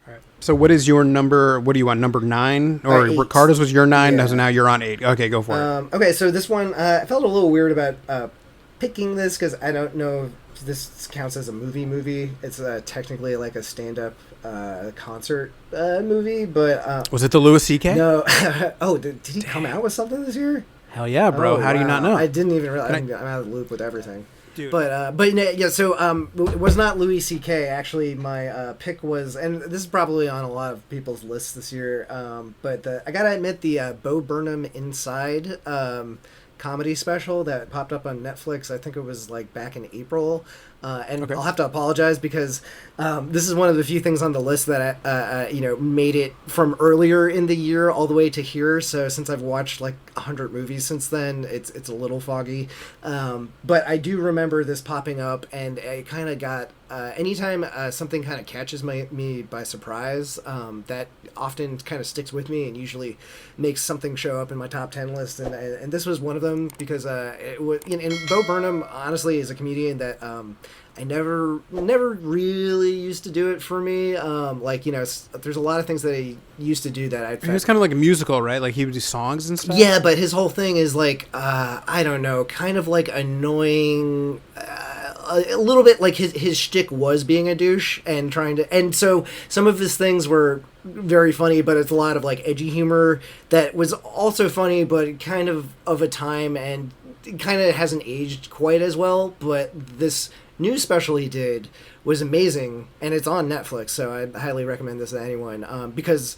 All right. So what is your number? What do you want? Number 9 or Eight. Ricardo's was your 9? Yeah. So now you're on 8. Okay, go for it. Okay, so this one, I felt a little weird about picking this because I don't know if this counts as a movie. It's technically like a stand-up concert movie, but Was it the Louis C.K.? no. Oh, did he come out with something this year? Hell yeah, bro. Oh, How do you wow. not know? I didn't even realize. Can I'm out of the loop with everything. Dude. But yeah, so it was not Louis C.K. Actually, my pick was, and this is probably on a lot of people's lists this year. But I gotta admit, the Bo Burnham Inside comedy special that popped up on Netflix. I think it was like back in April. And Okay. I'll have to apologize because this is one of the few things on the list that made it from earlier in the year all the way to here. So since I've watched like 100 movies since then, it's a little foggy. But I do remember this popping up, and it kind of got anytime something kind of catches me by surprise, that often kind of sticks with me and usually makes something show up in my top 10 list. And this was one of them because it was. And Bo Burnham honestly is a comedian that. I never really used to do it for me. There's a lot of things that he used to do that I. He was kind of like a musical, right? Like he would do songs and stuff. Yeah, but his whole thing is like I don't know, kind of like annoying. A little bit like his shtick was being a douche and trying to, and so some of his things were very funny, but it's a lot of like edgy humor that was also funny, but kind of a time and it kind of hasn't aged quite as well. But this new special he did was amazing, and it's on Netflix, so I'd highly recommend this to anyone because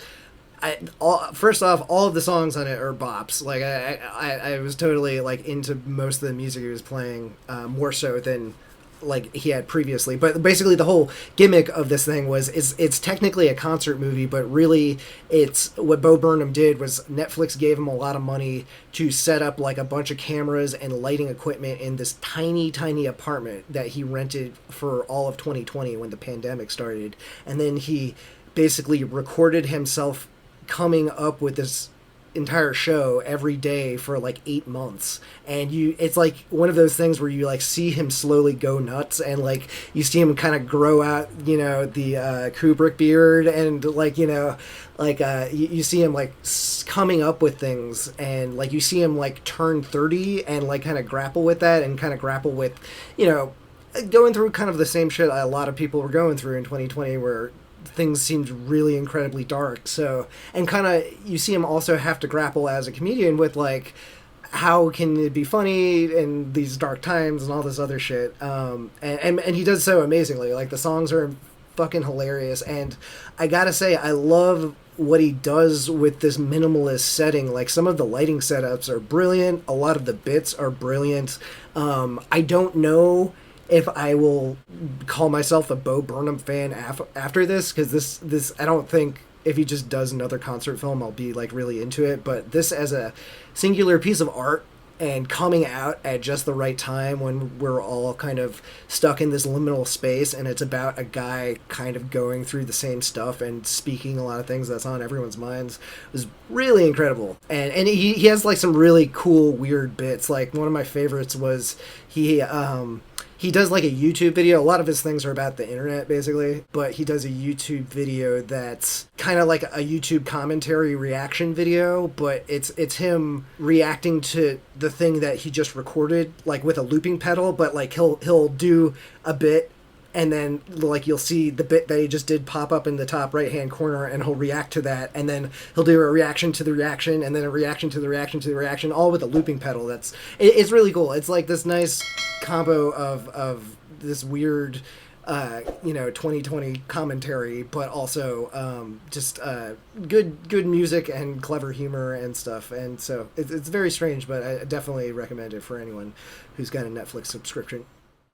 first off, all of the songs on it are bops. Like I was totally like into most of the music he was playing, more so than like he had previously. But basically the whole gimmick of this thing was it's technically a concert movie, but really it's what Bo Burnham did was Netflix gave him a lot of money to set up like a bunch of cameras and lighting equipment in this tiny apartment that he rented for all of 2020 when the pandemic started. And then he basically recorded himself coming up with this entire show every day for like 8 months, and it's like one of those things where you like see him slowly go nuts, and like you see him kind of grow out the Kubrick beard, and like you see him like coming up with things, and like you see him like turn 30 and like kind of grapple with that, and kind of grapple with going through kind of the same shit a lot of people were going through in 2020 where things seemed really incredibly dark. So, and kind of you see him also have to grapple as a comedian with like how can it be funny in these dark times and all this other shit. And he does so amazingly. Like the songs are fucking hilarious, and I gotta say I love what he does with this minimalist setting. Like some of the lighting setups are brilliant, a lot of the bits are brilliant. I don't know if I will call myself a Bo Burnham fan after this, because this I don't think if he just does another concert film I'll be like really into it, but this as a singular piece of art and coming out at just the right time when we're all kind of stuck in this liminal space, and it's about a guy kind of going through the same stuff and speaking a lot of things that's on everyone's minds, was really incredible. And he has like some really cool weird bits. Like one of my favorites was he does like a YouTube video. A lot of his things are about the internet, basically. But he does a YouTube video that's kind of like a YouTube commentary reaction video, but it's him reacting to the thing that he just recorded, like with a looping pedal. But like he'll do a bit, and then like you'll see the bit that he just did pop up in the top right hand corner, and he'll react to that, and then he'll do a reaction to the reaction, and then a reaction to the reaction to the reaction, all with a looping pedal. It's really cool. It's like this nice combo of this weird 2020 commentary, but also just good music and clever humor and stuff. And so it's very strange, but I definitely recommend it for anyone who's got a Netflix subscription.